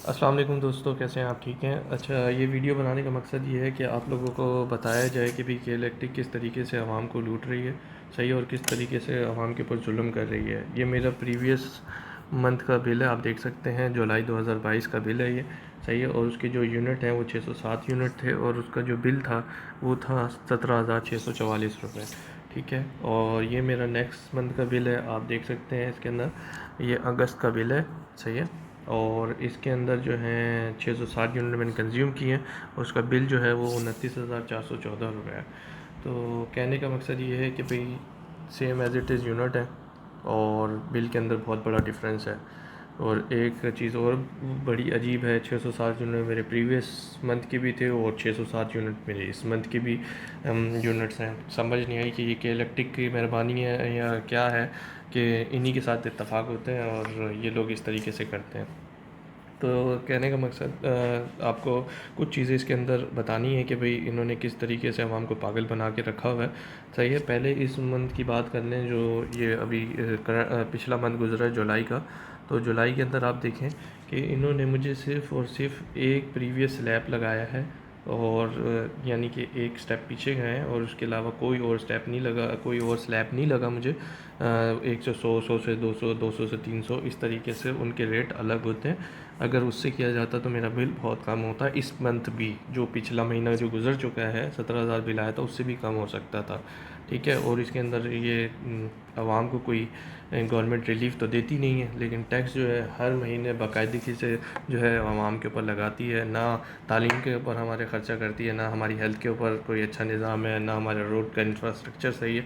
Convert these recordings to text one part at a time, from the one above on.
अस्सलाम वालेकुम दोस्तों, कैसे हैं आप? ठीक हैं? अच्छा, ये वीडियो बनाने का मकसद ये है कि आप लोगों को बताया जाए कि भाई के इलेक्ट्रिक किस तरीके से आवाम को लूट रही है, सही है, और किस तरीके से आवाम के ऊपर जुल्म कर रही है। ये मेरा प्रीवियस मंथ का बिल है, आप देख सकते हैं, जुलाई 2022 का बिल है ये, सही है। और उसके जो यूनिट हैं वो 607 यूनिट थे और उसका जो बिल था वो था 17,644 रुपये। ठीक है। और ये मेरा नेक्स्ट मंथ का बिल है, आप देख सकते हैं इसके अंदर, ये अगस्त का बिल है, सही है। और इसके अंदर जो है 660 यूनिट मैंने कंज्यूम किए हैं और उसका बिल जो है वो 29,414 रुपये है। तो कहने का मकसद ये है कि भाई same as it is unit है और बिल के अंदर बहुत बड़ा डिफरेंस है। और एक चीज़ और बड़ी अजीब है, 607 यूनिट मेरे प्रीवियस मंथ की भी थे और 607 यूनिट मेरे इस मंथ की भी यूनिट्स हैं। समझ नहीं आई कि ये के इलेक्ट्रिक की मेहरबानी है या क्या है कि इन्हीं के साथ इत्तेफाक होते हैं और ये लोग इस तरीके से करते हैं। तो कहने का मकसद आपको कुछ चीज़ें इसके अंदर बतानी है कि भाई इन्होंने किस तरीके से आवाम को पागल बना के रखा हुआ है, सही है। पहले इस मंथ की बात कर लें, जो ये अभी पिछला मंथ गुजरा है जुलाई का। तो जुलाई के अंदर आप देखें कि इन्होंने मुझे सिर्फ़ और सिर्फ एक प्रीवियस स्लैब लगाया है और यानी कि एक स्टेप पीछे गए हैं और उसके अलावा कोई और स्टेप नहीं लगा, कोई और स्लैब नहीं लगा मुझे। 100 100 से 200, 200 से 300, इस तरीके से उनके रेट अलग होते हैं। अगर उससे किया जाता तो मेरा बिल बहुत कम होता। इस मंथ भी जो पिछला महीना जो गुजर चुका है, 17,000 बिल आया था, उससे भी कम हो सकता था, ठीक है। और इसके अंदर ये आवाम को कोई गवर्नमेंट रिलीफ तो देती नहीं है, लेकिन टैक्स जो है हर महीने बाकायदगी से जो है आवाम के ऊपर लगाती है। ना तालीम के ऊपर हमारे ख़र्चा करती है, ना हमारी हेल्थ के ऊपर कोई अच्छा निज़ाम है, ना हमारे रोड का इंफ्रास्ट्रक्चर सही है।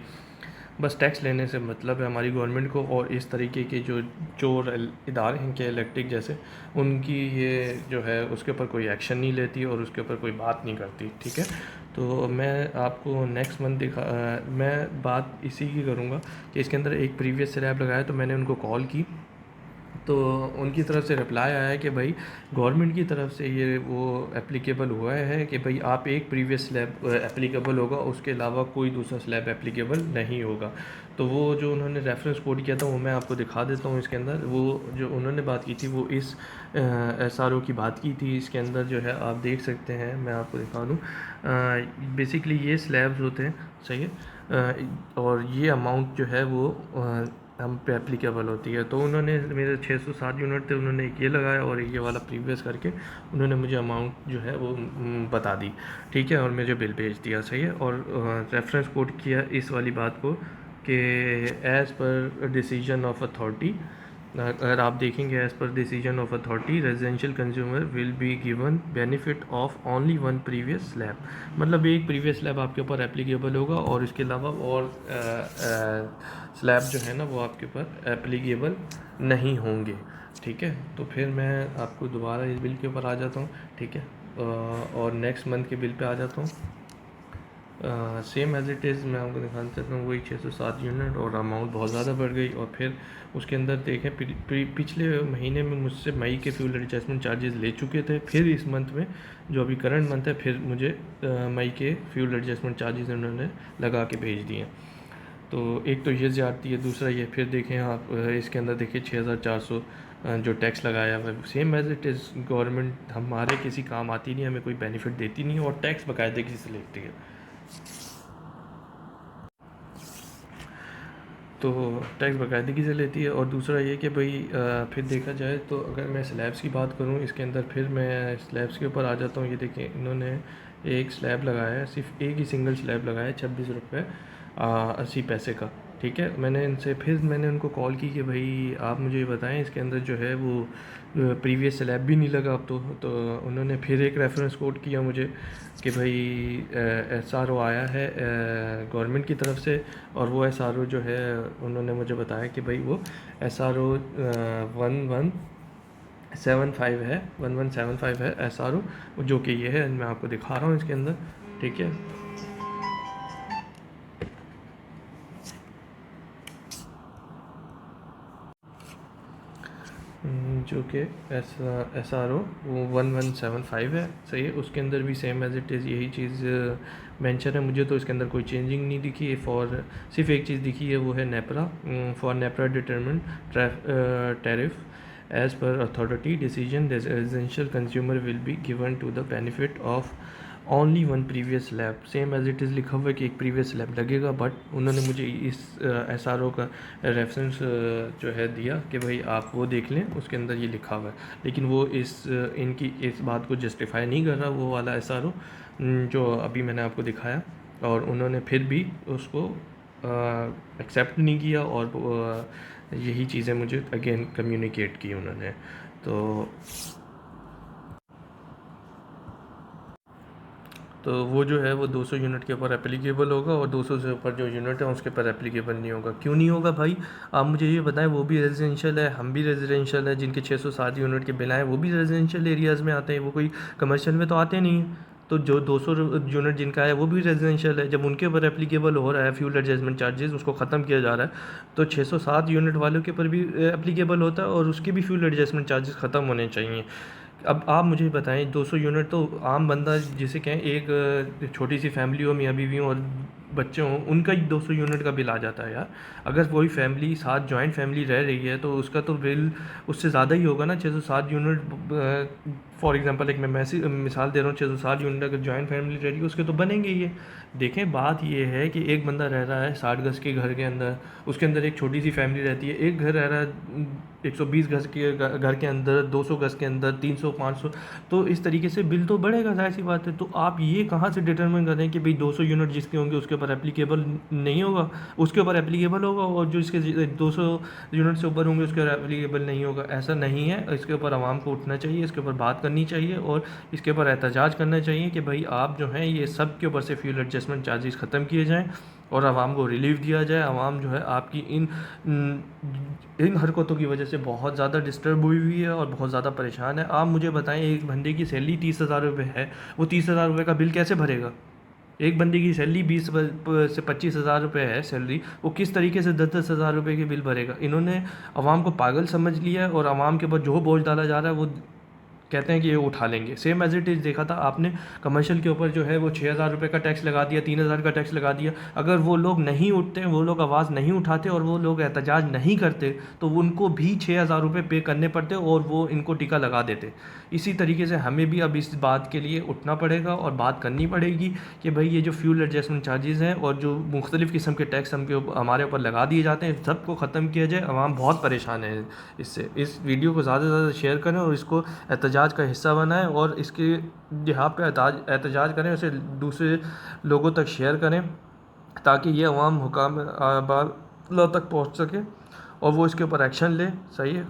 बस टैक्स लेने से मतलब है हमारी गवर्नमेंट को। और इस तरीके के जो चोर इदारे हैं के इलेक्ट्रिक जैसे, उनकी ये जो है उसके ऊपर कोई एक्शन नहीं लेती और उसके ऊपर कोई बात नहीं करती, ठीक है। तो मैं आपको नेक्स्ट मंथ मैं बात इसी की करूँगा कि इसके अंदर एक प्रीवियस स्लैब लगाया, तो मैंने उनको कॉल की तो उनकी तरफ से रिप्लाई आया है कि भाई गवर्नमेंट की तरफ से ये वो एप्लीकेबल हुआ है कि भाई आप एक प्रीवियस स्लैब एप्लीकेबल होगा, उसके अलावा कोई दूसरा स्लैब एप्लीकेबल नहीं होगा। तो वो जो उन्होंने रेफरेंस कोड किया था वो मैं आपको दिखा देता हूँ। इसके अंदर वो जो उन्होंने बात की थी वो इस SRO की बात की थी। इसके अंदर जो है आप देख सकते हैं, मैं आपको दिखा दूँ। बेसिकली ये स्लैब्स होते हैं, सही है। और ये अमाउंट जो है वो हम पे एप्लीकेबल होती है। तो उन्होंने मेरे 607 यूनिट थे, उन्होंने एक ये लगाया और एक ये वाला प्रीवियस करके उन्होंने मुझे अमाउंट जो है वो बता दी, ठीक है। और मुझे बिल भेज दिया, सही है। और रेफरेंस कोड किया इस वाली बात को कि as per decision of authority, अगर आप देखेंगे as per decision of authority residential consumer will be given benefit of only one previous slab. मतलब एक प्रीवियस स्लैब आपके ऊपर एप्लीकेबल होगा और इसके अलावा और स्लैब जो है ना वो आपके ऊपर एप्लीकेबल नहीं होंगे, ठीक है। तो फिर मैं आपको दोबारा इस बिल के ऊपर आ जाता हूँ, ठीक है। और नेक्स्ट मंथ के बिल पे आ जाता हूँ। सेम एज़ इट इज़ मैं आपको दिखाना चाहता हूँ, वही 607 यूनिट और अमाउंट बहुत ज़्यादा बढ़ गई। और फिर उसके अंदर देखें पिछले महीने में मुझसे मई के फ्यूल एडजस्टमेंट चार्जेस ले चुके थे। फिर इस मंथ में जो अभी करंट मंथ है, फिर मुझे मई के फ्यूल एडजस्टमेंट चार्जेस उन्होंने लगा के भेज दिए। तो एक तो ये ज़्यादती है, दूसरा ये फिर देखें आप इसके अंदर देखिए 6,400 जो टैक्स लगाया हुआ है। Same as it is government हमारे किसी काम आती नहीं, हमें कोई बेनिफिट देती नहीं और टैक्स बाकायदगी से लेती है। तो टैक्स बाकायदगी से लेती है। और दूसरा ये कि भाई फिर देखा जाए तो अगर मैं स्लैब्स की बात करूँ इसके अंदर, फिर मैं स्लैब्स के ऊपर आ जाता हूँ। ये देखें, इन्होंने एक स्लैब लगाया है, सिर्फ एक ही सिंगल स्लैब लगाया है, 26 रुपये 80 पैसे का, ठीक है। मैंने उनको कॉल की कि भाई आप मुझे बताएं इसके अंदर जो है वो प्रीवियस स्लैब भी नहीं लगा अब तो उन्होंने फिर एक रेफरेंस कोड किया मुझे कि भाई SRO आया है गवर्नमेंट की तरफ से। और वो SRO जो है उन्होंने मुझे बताया कि भाई वो SRO 1175 है, 1175 है SRO, जो कि ये है, मैं आपको दिखा रहा हूँ इसके अंदर, ठीक है। जो कि SRO 1175 है, सही है। उसके अंदर भी सेम एज़ इट इज़ यही चीज़ मेंशन है। मुझे तो इसके अंदर कोई चेंजिंग नहीं दिखी है। सिर्फ एक चीज़ दिखी है, वो है NEPRA, for NEPRA determine tariff as per authority decision residential consumer will be given to the benefit of only one previous lab. Same as it is लिखा हुआ है कि एक प्रीवियस लैब लगेगा, बट उन्होंने मुझे इस SRO का रेफरेंस जो है दिया कि भाई आप वो देख लें, उसके अंदर ये लिखा हुआ है। लेकिन वो इनकी इस बात को जस्टिफाई नहीं कर रहा वो वाला SRO जो अभी मैंने आपको दिखाया, और उन्होंने फिर भी उसको एक्सेप्ट नहीं किया, और यही चीज़ें मुझे अगेन कम्युनिकेट की उन्होंने। तो वो जो है वो 200 यूनिट के ऊपर एप्लीकेबल होगा, और 200 से ऊपर जो यूनिट है उसके ऊपर एप्लीकेबल नहीं होगा। क्यों नहीं होगा भाई, आप मुझे ये बताएं। वो भी रेजिडेंशियल है, हम भी रेजिडेंशियल है, जिनके 607 यूनिट के बिल हैं वो भी रेजिडेंशियल एरियाज़ में आते हैं, वो कोई कमर्शियल में तो आते नहीं हैं। तो जो 200 यूनिट जिनका है वो भी रेजिडेंशियल है, जब उनके ऊपर एप्लीकेबल हो रहा है फ्यूल एडजस्टमेंट चार्जेस, उसको ख़त्म किया जा रहा है, तो 607 यूनिट वालों के ऊपर भी एप्लीकेबल होता है, और उसके भी फ्यूल एडजस्टमेंट चार्जेस ख़त्म होने चाहिए। अब आप मुझे बताएं, 200 यूनिट तो आम बंदा जिसे कहें एक छोटी सी फैमिली हो, मियाँ बीवी हो और बच्चे हों, उनका ही 200 यूनिट का बिल आ जाता है यार। अगर वही फैमिली साथ जॉइंट फैमिली रह रही है तो उसका तो बिल उससे ज़्यादा ही होगा ना। 607 यूनिट फॉर एग्जांपल एक मैं मिसाल दे रहा हूँ, 607 यूनिट अगर जॉइंट फैमिली रह रही है उसके तो बनेंगे ही। देखें, बात ये है कि एक बंदा रह रहा है 60 गज़ के घर के अंदर, उसके अंदर एक छोटी सी फैमिली रहती है। एक घर रह रहा है 120 गज़ के घर के अंदर, 200 गज़ के अंदर, 300 500, तो इस तरीके से बिल तो बढ़ेगा, जाहिर सी बात है। तो आप ये कहाँ से डिटरमिन करें कि भाई 200 यूनिट जिसके होंगे उसके ऊपर एप्लीकेबल नहीं होगा, उसके ऊपर एप्लीकेबल होगा, और जो इसके 200 यूनिट से ऊपर होंगे उसके ऊपर एप्लीकेबल नहीं होगा। ऐसा नहीं है, इसके ऊपर आवाम को उठना चाहिए, इसके ऊपर बात करनी चाहिए, और इसके ऊपर एहतजाज करना चाहिए कि भाई आप जो हैं ये सब के ऊपर से फ्यूल एडजस्टमेंट चार्जेस ख़त्म किए जाएँ, और आवाम को रिलीफ दिया जाए। आवाम जो है आपकी इन हरकतों की वजह से बहुत ज़्यादा डिस्टर्ब हुई है और बहुत ज़्यादा परेशान है। आप मुझे बताएं, एक बंदे की सैलरी 30,000 रुपये है, वो 30,000 रुपये का बिल कैसे भरेगा? एक बंदे की सैलरी 20 से 25,000 रुपये है सैलरी, वो किस तरीके से 10-10 हज़ार रुपये के बिल भरेगा? इन्होंने आवाम को पागल समझ लिया है, और आवाम के ऊपर जो बोझ डाला जा रहा है वो कहते हैं कि ये उठा लेंगे। सेम एज इट इज़ देखा था आपने, कमर्शियल के ऊपर जो है वो 6,000 रुपये का टैक्स लगा दिया, 3,000 का टैक्स लगा दिया। अगर वो लोग नहीं उठते, वो लोग आवाज़ नहीं उठाते, और वो लोग एहतजाज नहीं करते, तो उनको भी 6,000 रुपये पे करने पड़ते, और वो इनको टिका लगा देते। इसी तरीके से हमें भी अब इस बात के लिए उठना पड़ेगा और बात करनी पड़ेगी कि भाई ये जो फ्यूल एडजस्टमेंट चार्जेस हैं और जो मुख्तलिफ़ किस्म के टैक्स हमारे ऊपर लगा दिए जाते हैं, सबको ख़त्म किया जाए। आवाम बहुत परेशान है इससे। इस वीडियो को ज़्यादा से ज़्यादा शेयर करें और इसको एहतजाज का हिस्सा बनाएं, और इसके यहाँ पे एहतजाज करें, उसे दूसरे लोगों तक शेयर करें, ताकि ये अवाम हुकाम तक पहुँच सके और वो इसके ऊपर एक्शन ले। सही है।